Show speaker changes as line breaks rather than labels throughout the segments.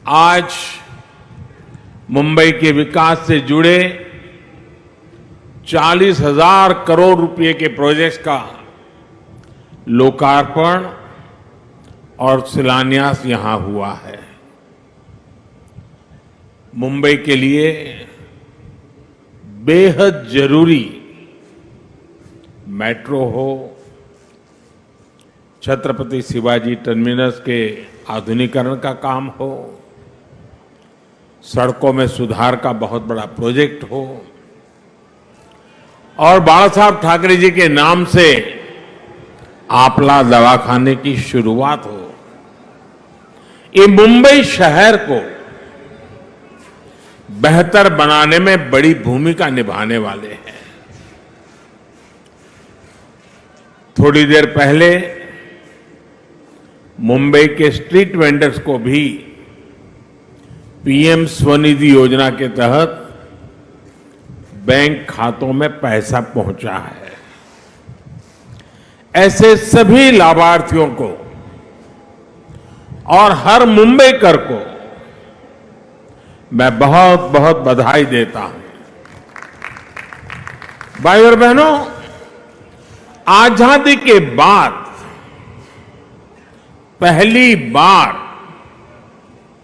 आज मुंबई के विकास से जुड़े 40,000 करोड़ रुपए के प्रोजेक्ट्स का लोकार्पण और शिलान्यास यहां हुआ है। मुंबई के लिए बेहद जरूरी मेट्रो हो, छत्रपति शिवाजी टर्मिनस के आधुनिकीकरण का काम हो, सड़कों में सुधार का बहुत बड़ा प्रोजेक्ट हो और बाला साहब ठाकरे जी के नाम से आपला दवाखाने की शुरुआत हो, ये मुंबई शहर को बेहतर बनाने में बड़ी भूमिका निभाने वाले हैं। थोड़ी देर पहले मुंबई के स्ट्रीट वेंडर्स को भी पीएम स्वनिधि योजना के तहत बैंक खातों में पैसा पहुंचा है। ऐसे सभी लाभार्थियों को और हर मुंबईकर को मैं बहुत बहुत बधाई देता हूं। भाइयों और बहनों, आजादी के बाद पहली बार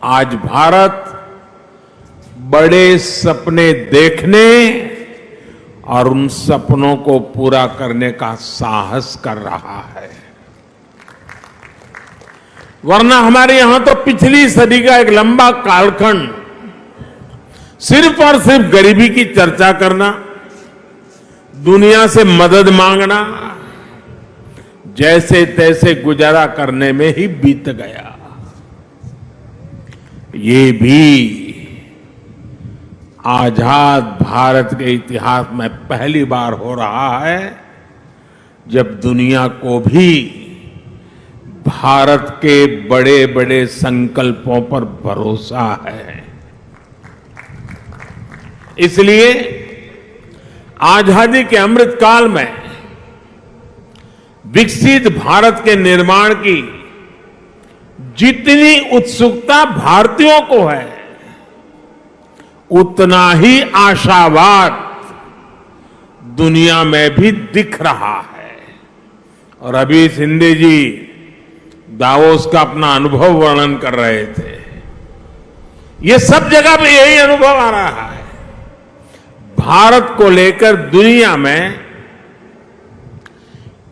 आज भारत बड़े सपने देखने और उन सपनों को पूरा करने का साहस कर रहा है। वरना हमारे यहां तो पिछली सदी का एक लंबा कालखंड सिर्फ और सिर्फ गरीबी की चर्चा करना, दुनिया से मदद मांगना, जैसे तैसे गुजारा करने में ही बीत गया। ये भी आजाद भारत के इतिहास में पहली बार हो रहा है जब दुनिया को भी भारत के बड़े बड़े संकल्पों पर भरोसा है। इसलिए आजादी के अमृत काल में विकसित भारत के निर्माण की जितनी उत्सुकता भारतीयों को है, उतना ही आशावाद दुनिया में भी दिख रहा है। और अभी शिंदे जी दावोस का अपना अनुभव वर्णन कर रहे थे। ये सब जगह पे यही अनुभव आ रहा है। भारत को लेकर दुनिया में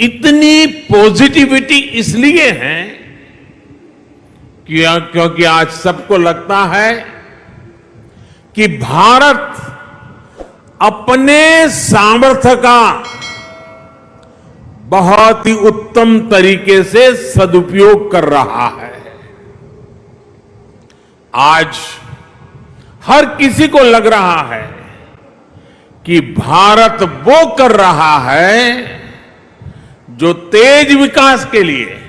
इतनी पॉजिटिविटी इसलिए है क्योंकि आज सबको लगता है कि भारत अपने सामर्थ्य का बहुत ही उत्तम तरीके से सदुपयोग कर रहा है। आज हर किसी को लग रहा है कि भारत वो कर रहा है जो तेज विकास के लिए,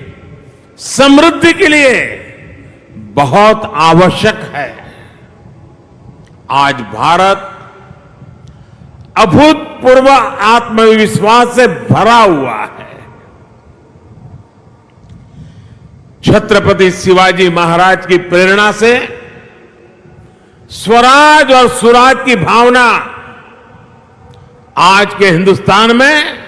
समृद्धि के लिए बहुत आवश्यक है। आज भारत अभूतपूर्व आत्मविश्वास से भरा हुआ है। छत्रपति शिवाजी महाराज की प्रेरणा से स्वराज और सुराज की भावना आज के हिंदुस्तान में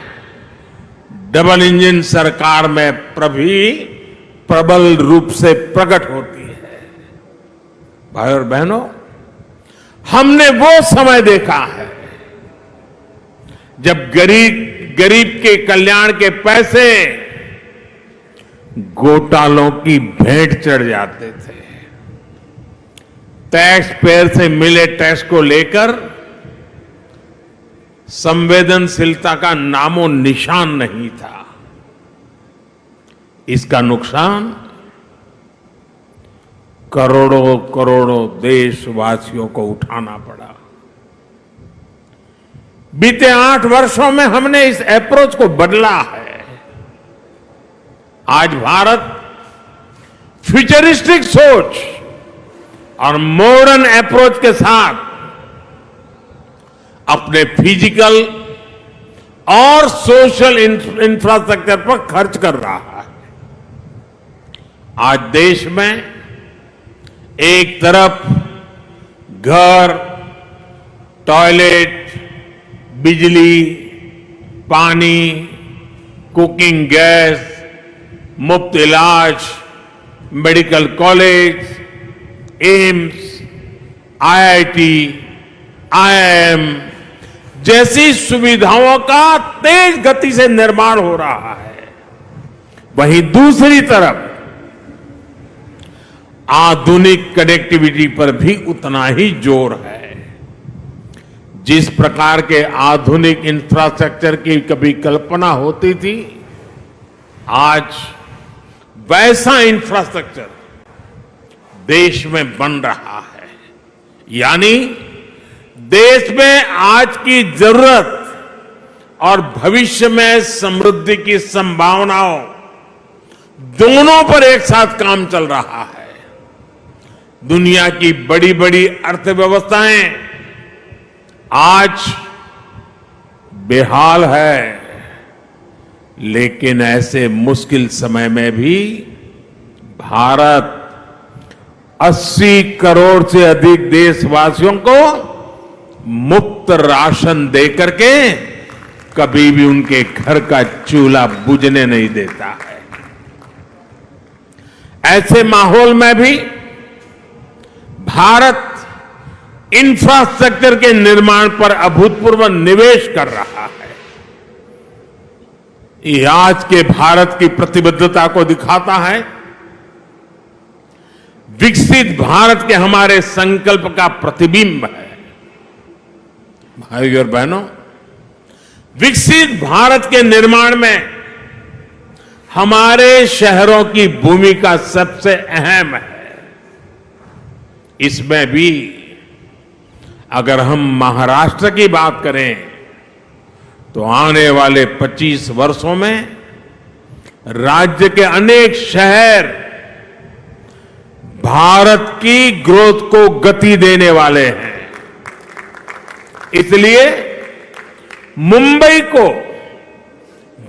डबल इंजन सरकार में प्रबल रूप से प्रकट होती है। भाई और बहनों, हमने वो समय देखा है जब गरीब के कल्याण के पैसे घोटालों की भेंट चढ़ जाते थे। टैक्स पेयर से मिले टैक्स को लेकर संवेदनशीलता का नामो निशान नहीं था। इसका नुकसान करोड़ों करोड़ों देशवासियों को उठाना पड़ा। बीते 8 वर्षों में हमने इस अप्रोच को बदला है। आज भारत फ्यूचरिस्टिक सोच और मॉडर्न अप्रोच के साथ अपने फिजिकल और सोशल इंफ्रास्ट्रक्चर पर खर्च कर रहा है। आज देश में एक तरफ घर, टॉयलेट, बिजली, पानी, कुकिंग गैस, मुफ्त इलाज, medical college, AIIMS, IIT, IIM जैसी सुविधाओं का तेज गति से निर्माण हो रहा है। वहीं दूसरी तरफ आधुनिक कनेक्टिविटी पर भी उतना ही जोर है। जिस प्रकार के आधुनिक इंफ्रास्ट्रक्चर की कभी कल्पना होती थी, आज वैसा इंफ्रास्ट्रक्चर देश में बन रहा है। यानी देश में आज की जरूरत और भविष्य में समृद्धि की संभावनाओं दोनों पर एक साथ काम चल रहा है। दुनिया की बड़ी बड़ी अर्थव्यवस्थाएं आज बेहाल है, लेकिन ऐसे मुश्किल समय में भी भारत 80 करोड़ से अधिक देशवासियों को मुफ्त राशन देकर के कभी भी उनके घर का चूल्हा बुझने नहीं देता है। ऐसे माहौल में भी भारत इंफ्रास्ट्रक्चर के निर्माण पर अभूतपूर्व निवेश कर रहा है। ये आज के भारत की प्रतिबद्धता को दिखाता है। विकसित भारत के हमारे संकल्प का प्रतिबिंब है। भाइयों और बहनों, विकसित भारत के निर्माण में हमारे शहरों की भूमिका सबसे अहम है। इसमें भी अगर हम महाराष्ट्र की बात करें तो आने वाले 25 वर्षों में राज्य के अनेक शहर भारत की ग्रोथ को गति देने वाले हैं। इसलिए मुंबई को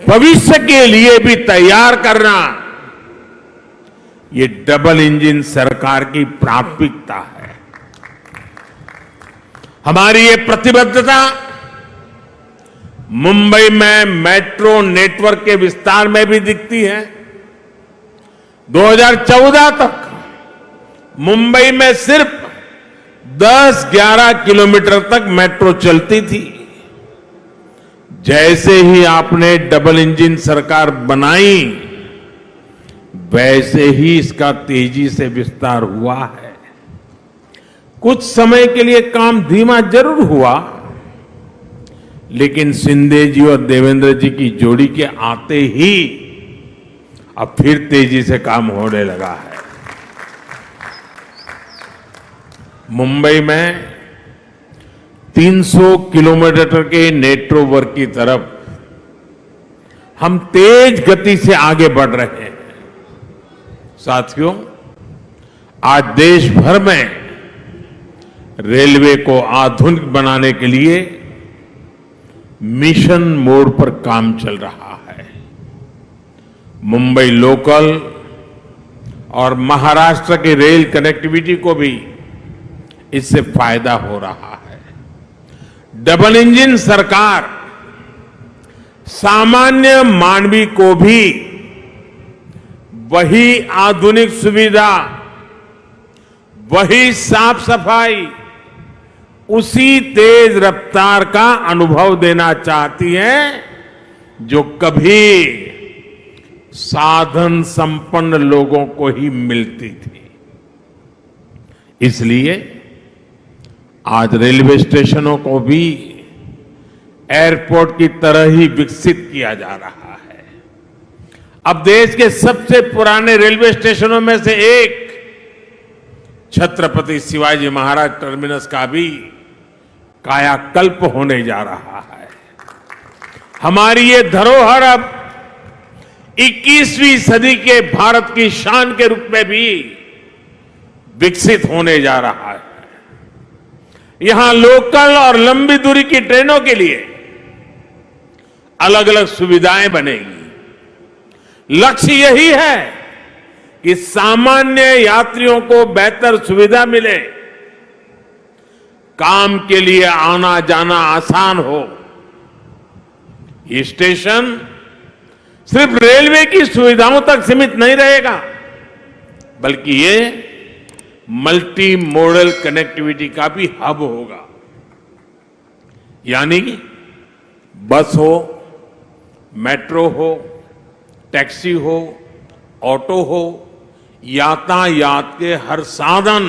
भविष्य के लिए भी तैयार करना ये डबल इंजन सरकार की प्राथमिकता है। हमारी ये प्रतिबद्धता मुंबई में मेट्रो नेटवर्क के विस्तार में भी दिखती है। 2014 तक मुंबई में सिर्फ 10-11 किलोमीटर तक मेट्रो चलती थी। जैसे ही आपने डबल इंजन सरकार बनाई, वैसे ही इसका तेजी से विस्तार हुआ है। कुछ समय के लिए काम धीमा जरूर हुआ, लेकिन शिंदे जी और देवेंद्र जी की जोड़ी के आते ही अब फिर तेजी से काम होने लगा है। मुंबई में 300 किलोमीटर के नेटवर्क की तरफ हम तेज गति से आगे बढ़ रहे हैं। साथियों, आज देश भर में रेलवे को आधुनिक बनाने के लिए मिशन मोड पर काम चल रहा है। मुंबई लोकल और महाराष्ट्र की रेल कनेक्टिविटी को भी इससे फायदा हो रहा है। डबल इंजन सरकार सामान्य मानवी को भी वही आधुनिक सुविधा, वही साफ सफाई, उसी तेज रफ्तार का अनुभव देना चाहती है जो कभी साधन संपन्न लोगों को ही मिलती थी। इसलिए आज रेलवे स्टेशनों को भी एयरपोर्ट की तरह ही विकसित किया जा रहा है। अब देश के सबसे पुराने रेलवे स्टेशनों में से एक छत्रपति शिवाजी महाराज टर्मिनस का भी कायाकल्प होने जा रहा है। हमारी ये धरोहर अब 21वीं सदी के भारत की शान के रूप में भी विकसित होने जा रहा है। यहां लोकल और लंबी दूरी की ट्रेनों के लिए अलग अलग सुविधाएं बनेगी। लक्ष्य यही है कि सामान्य यात्रियों को बेहतर सुविधा मिले, काम के लिए आना जाना आसान हो। ये स्टेशन सिर्फ रेलवे की सुविधाओं तक सीमित नहीं रहेगा, बल्कि ये मल्टी मॉडल कनेक्टिविटी का भी हब होगा। यानी बस हो, मेट्रो हो, टैक्सी हो, ऑटो हो, यातायात के हर साधन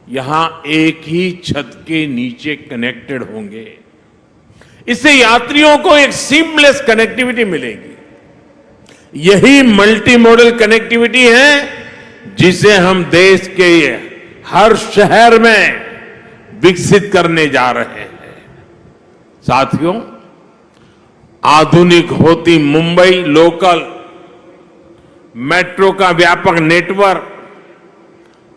यहां एक ही छत के नीचे कनेक्टेड होंगे। इससे यात्रियों को एक सीमलेस कनेक्टिविटी मिलेगी। यही मल्टी मॉडल कनेक्टिविटी है जिसे हम देश के हर शहर में विकसित करने जा रहे हैं। साथियों, आधुनिक होती मुंबई लोकल मेट्रो का व्यापक नेटवर्क,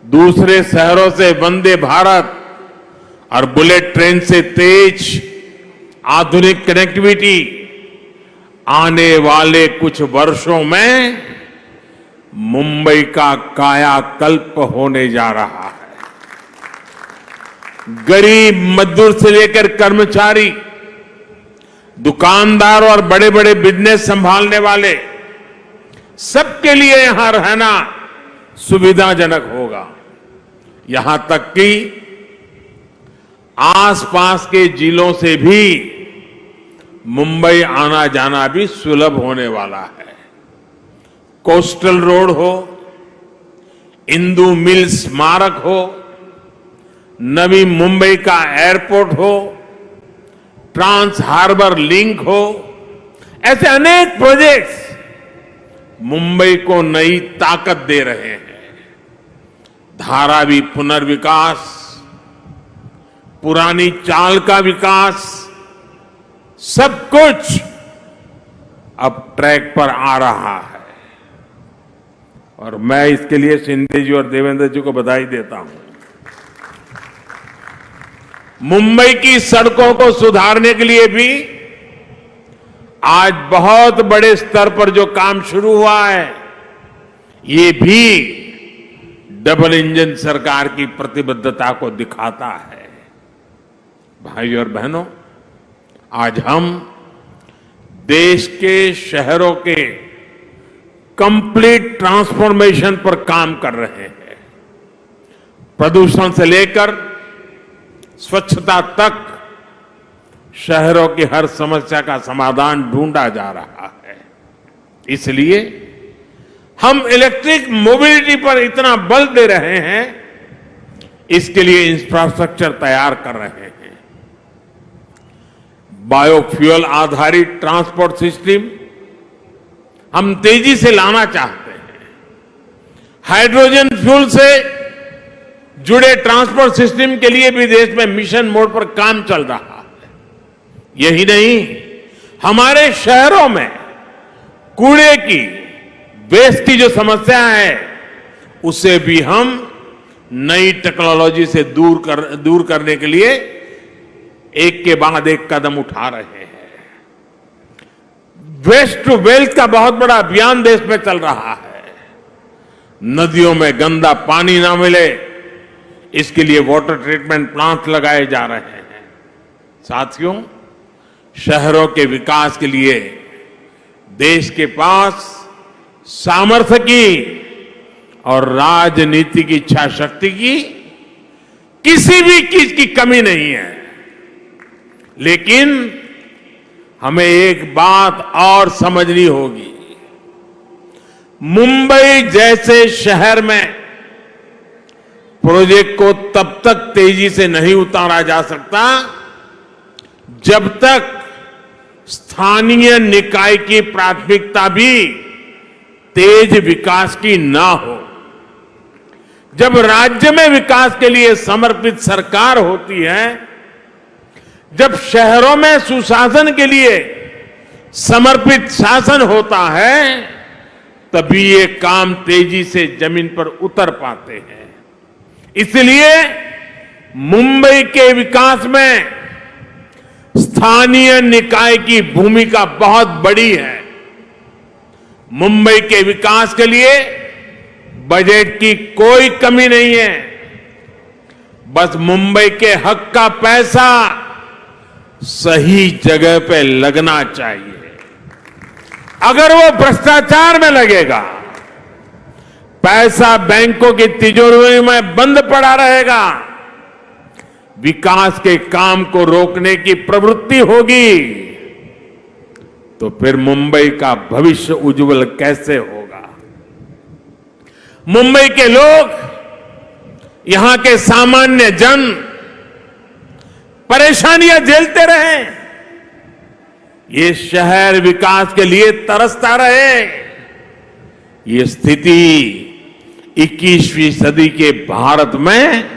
दूसरे शहरों से वंदे भारत और बुलेट ट्रेन से तेज आधुनिक कनेक्टिविटी आने वाले कुछ वर्षों में मुंबई का कायाकल्प होने जा रहा है। गरीब मजदूर से लेकर कर्मचारी, दुकानदार और बड़े बड़े बिजनेस संभालने वाले सबके लिए यहां रहना सुविधाजनक होगा। यहां तक कि आसपास के जिलों से भी मुंबई आना जाना भी सुलभ होने वाला है। कोस्टल रोड हो, इंदु मिल स्मारक हो, नवी मुंबई का एयरपोर्ट हो, ट्रांस हार्बर लिंक हो, ऐसे अनेक प्रोजेक्ट्स मुंबई को नई ताकत दे रहे हैं। धारावी पुनर्विकास, पुरानी चाल का विकास, सब कुछ अब ट्रैक पर आ रहा है और मैं इसके लिए शिंदे जी और देवेंद्र जी को बधाई देता हूं। मुंबई की सड़कों को सुधारने के लिए भी आज बहुत बड़े स्तर पर जो काम शुरू हुआ है, ये भी डबल इंजन सरकार की प्रतिबद्धता को दिखाता है। भाइयों और बहनों, आज हम देश के शहरों के कंप्लीट ट्रांसफॉर्मेशन पर काम कर रहे हैं। प्रदूषण से लेकर स्वच्छता तक शहरों की हर समस्या का समाधान ढूंढा जा रहा है। इसलिए हम इलेक्ट्रिक मोबिलिटी पर इतना बल दे रहे हैं, इसके लिए इंफ्रास्ट्रक्चर तैयार कर रहे हैं। बायोफ्यूल आधारित ट्रांसपोर्ट सिस्टम हम तेजी से लाना चाहते हैं। हाइड्रोजन फ्यूल से जुड़े ट्रांसपोर्ट सिस्टम के लिए भी देश में मिशन मोड पर काम चल रहा है। यही नहीं, हमारे शहरों में कूड़े की, वेस्ट की जो समस्या है, उसे भी हम नई टेक्नोलॉजी से दूर करने के लिए एक के बाद एक कदम उठा रहे हैं। वेस्ट टू वेल्थ का बहुत बड़ा अभियान देश में चल रहा है। नदियों में गंदा पानी ना मिले, इसके लिए वाटर ट्रीटमेंट प्लांट लगाए जा रहे हैं। साथियों, शहरों के विकास के लिए देश के पास सामर्थ्य की और राजनीति की इच्छा शक्ति की किसी भी चीज की कमी नहीं है। लेकिन हमें एक बात और समझनी होगी। मुंबई जैसे शहर में प्रोजेक्ट को तब तक तेजी से नहीं उतारा जा सकता जब तक स्थानीय निकाय की प्राथमिकता भी तेज विकास की ना हो। जब राज्य में विकास के लिए समर्पित सरकार होती है, जब शहरों में सुशासन के लिए समर्पित शासन होता है, तभी ये काम तेजी से जमीन पर उतर पाते हैं। इसलिए मुंबई के विकास में स्थानीय निकाय की भूमिका बहुत बड़ी है। मुंबई के विकास के लिए बजट की कोई कमी नहीं है। बस मुंबई के हक का पैसा सही जगह पे लगना चाहिए। अगर वो भ्रष्टाचार में लगेगा, पैसा बैंकों की तिजोरी में बंद पड़ा रहेगा, विकास के काम को रोकने की प्रवृत्ति होगी, तो फिर मुंबई का भविष्य उज्जवल कैसे होगा? मुंबई के लोग, यहां के सामान्य जन परेशानियां झेलते रहे, ये शहर विकास के लिए तरसता रहे। ये स्थिति 21वीं सदी के भारत में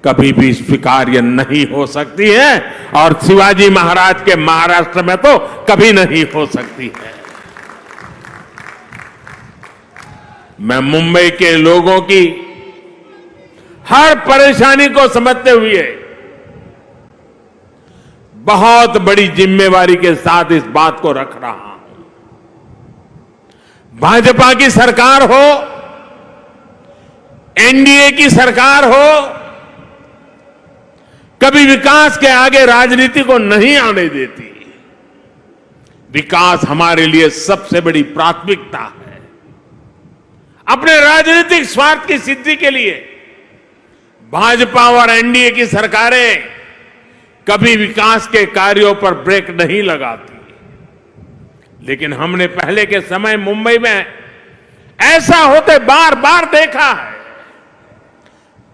कभी भी स्वीकार्य नहीं हो सकती है और शिवाजी महाराज के महाराष्ट्र में तो कभी नहीं हो सकती है। मैं मुंबई के लोगों की हर परेशानी को समझते हुए बहुत बड़ी जिम्मेवारी के साथ इस बात को रख रहा हूं। भाजपा की सरकार हो, एनडीए की सरकार हो, कभी विकास के आगे राजनीति को नहीं आने देती। विकास हमारे लिए सबसे बड़ी प्राथमिकता है। अपने राजनीतिक स्वार्थ की सिद्धि के लिए भाजपा और एनडीए की सरकारें कभी विकास के कार्यों पर ब्रेक नहीं लगाती। लेकिन हमने पहले के समय मुंबई में ऐसा होते बार बार देखा है।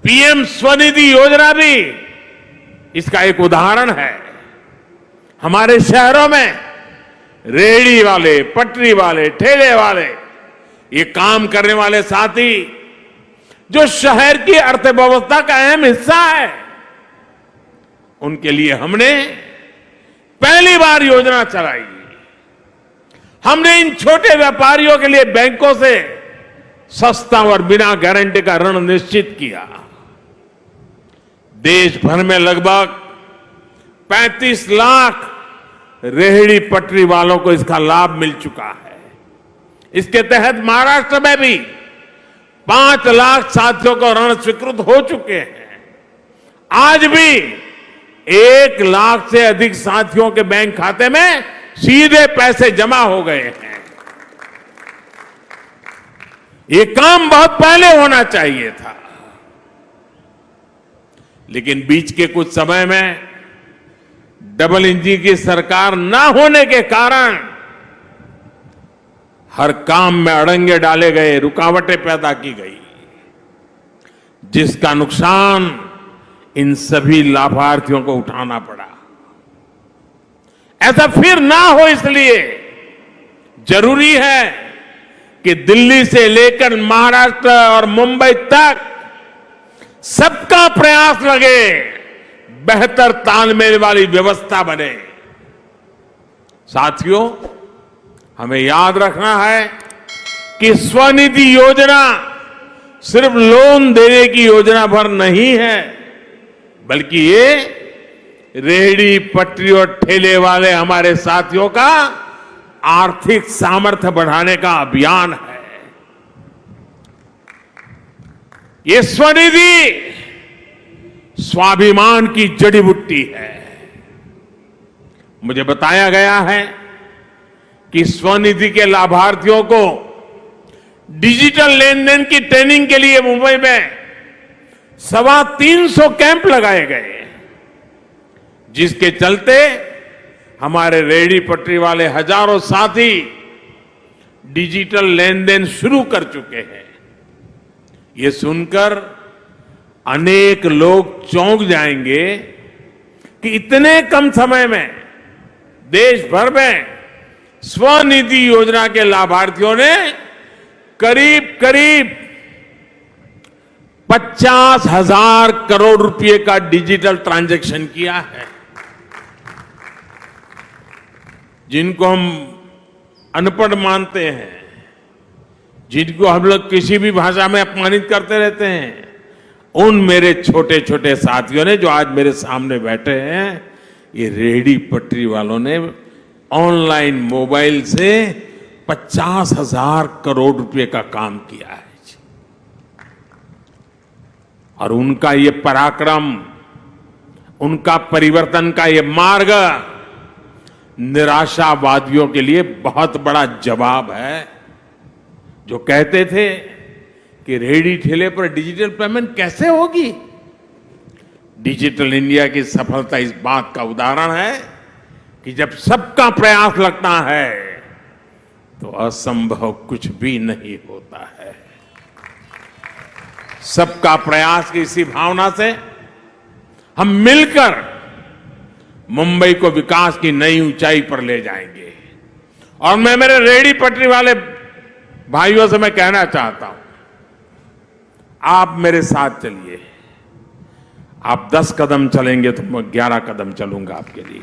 पीएम स्वनिधि योजना भी इसका एक उदाहरण है। हमारे शहरों में रेहड़ी वाले, पटरी वाले, ठेले वाले, ये काम करने वाले साथी जो शहर की अर्थव्यवस्था का अहम हिस्सा है, उनके लिए हमने पहली बार योजना चलाई। हमने इन छोटे व्यापारियों के लिए बैंकों से सस्ता और बिना गारंटी का ऋण निश्चित किया। देश भर में लगभग 35 लाख रेहड़ी पटरी वालों को इसका लाभ मिल चुका है। इसके तहत महाराष्ट्र में भी 5 लाख साथियों को ऋण स्वीकृत हो चुके हैं। आज भी 1 लाख से अधिक साथियों के बैंक खाते में सीधे पैसे जमा हो गए हैं। ये काम बहुत पहले होना चाहिए था, लेकिन बीच के कुछ समय में डबल इंजन की सरकार न होने के कारण हर काम में अड़ंगे डाले गए, रुकावटें पैदा की गई, जिसका नुकसान इन सभी लाभार्थियों को उठाना पड़ा। ऐसा फिर ना हो, इसलिए जरूरी है कि दिल्ली से लेकर महाराष्ट्र और मुंबई तक सबका प्रयास लगे, बेहतर तालमेल वाली व्यवस्था बने। साथियों, हमें याद रखना है कि स्वनिधि योजना सिर्फ लोन देने की योजना भर नहीं है, बल्कि ये रेहड़ी पटरी और ठेले वाले हमारे साथियों का आर्थिक सामर्थ्य बढ़ाने का अभियान है। ये स्वनिधि स्वाभिमान की जड़ी बूटी है। मुझे बताया गया है कि स्वनिधि के लाभार्थियों को डिजिटल लेन देन की ट्रेनिंग के लिए मुंबई में 325 कैंप लगाए गए, जिसके चलते हमारे रेहड़ी पटरी वाले हजारों साथी डिजिटल लेन देन शुरू कर चुके हैं। ये सुनकर अनेक लोग चौंक जाएंगे कि इतने कम समय में देश भर में स्वनिधि योजना के लाभार्थियों ने करीब करीब 50,000 करोड़ रुपए का डिजिटल ट्रांजैक्शन किया है। जिनको हम अनपढ़ मानते हैं, जिनको हम लोग किसी भी भाषा में अपमानित करते रहते हैं, उन मेरे छोटे छोटे साथियों ने जो आज मेरे सामने बैठे हैं, ये रेहड़ी पटरी वालों ने ऑनलाइन मोबाइल से 50,000 करोड़ रुपए का काम किया है। और उनका ये पराक्रम, उनका परिवर्तन का ये मार्ग निराशावादियों के लिए बहुत बड़ा जवाब है, जो कहते थे कि रेहड़ी ठेले पर डिजिटल पेमेंट कैसे होगी। डिजिटल इंडिया की सफलता इस बात का उदाहरण है कि जब सबका प्रयास लगता है तो असंभव कुछ भी नहीं होता है। सबका प्रयास की इसी भावना से हम मिलकर मुंबई को विकास की नई ऊंचाई पर ले जाएंगे। और मैं मेरे रेहड़ी पटरी वाले भाइयों से मैं कहना चाहता हूं, आप मेरे साथ चलिए। आप 10 कदम चलेंगे तो मैं 11 कदम चलूंगा आपके लिए।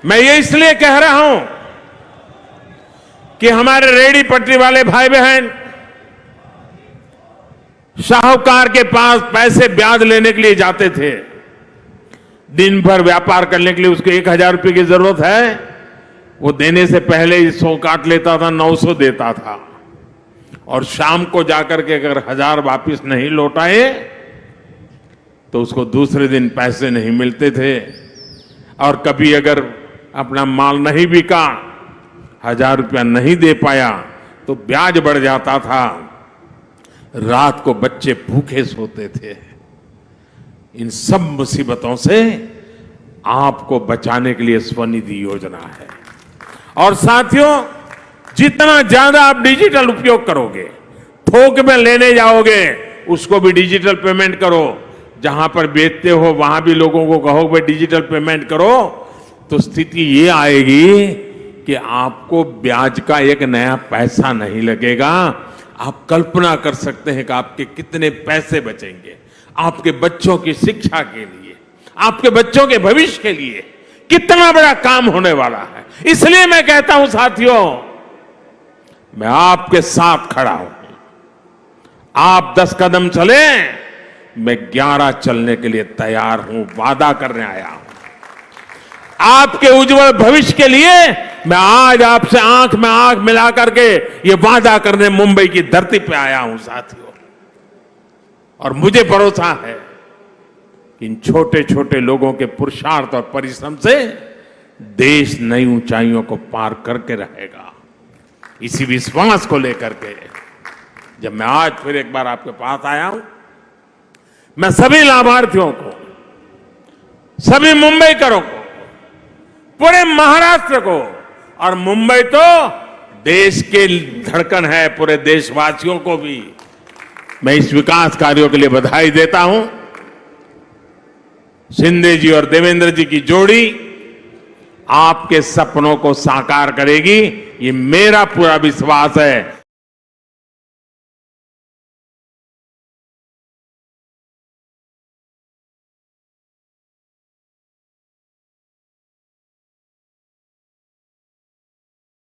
मैं ये इसलिए कह रहा हूं कि हमारे रेहड़ी पटरी वाले भाई बहन साहूकार के पास पैसे ब्याज लेने के लिए जाते थे। दिन भर व्यापार करने के लिए उसको 1000 रुपये की जरूरत है, वो देने से पहले ही 100 काट लेता था, 900 देता था। और शाम को जाकर के अगर 1000 वापिस नहीं लौटाए तो उसको दूसरे दिन पैसे नहीं मिलते थे। और कभी अगर अपना माल नहीं बिका, 1000 रुपया नहीं दे पाया तो ब्याज बढ़ जाता था। रात को बच्चे भूखे सोते थे। इन सब मुसीबतों से आपको बचाने के लिए स्वनिधि योजना है। और साथियों, जितना ज्यादा आप डिजिटल उपयोग करोगे, थोक में लेने जाओगे, उसको भी डिजिटल पेमेंट करो। जहां पर बेचते हो वहां भी लोगों को कहो भाई डिजिटल पेमेंट करो, तो स्थिति ये आएगी कि आपको ब्याज का एक नया पैसा नहीं लगेगा। आप कल्पना कर सकते हैं कि आपके कितने पैसे बचेंगे आपके बच्चों की शिक्षा के लिए, आपके बच्चों के भविष्य के लिए। कितना बड़ा काम होने वाला है। इसलिए मैं कहता हूं साथियों, मैं आपके साथ खड़ा हूं। आप 10 कदम चले, मैं 11 चलने के लिए तैयार हूं, वादा करने आया हूं। आपके उज्जवल भविष्य के लिए मैं आज आपसे आंख में आंख मिला करके ये वादा करने मुंबई की धरती पे आया हूं साथियों। और मुझे भरोसा है कि इन छोटे छोटे लोगों के पुरुषार्थ और परिश्रम से देश नई ऊंचाइयों को पार करके रहेगा। इसी विश्वास को लेकर के जब मैं आज फिर एक बार आपके पास आया हूं, मैं सभी लाभार्थियों को, सभी मुंबईकरों को, पूरे महाराष्ट्र को, और मुंबई तो देश के धड़कन है, पूरे देशवासियों को भी मैं इस विकास कार्यों के लिए बधाई देता हूं। शिंदे जी और देवेंद्र जी की जोड़ी आपके सपनों को साकार करेगी, ये मेरा पूरा विश्वास है।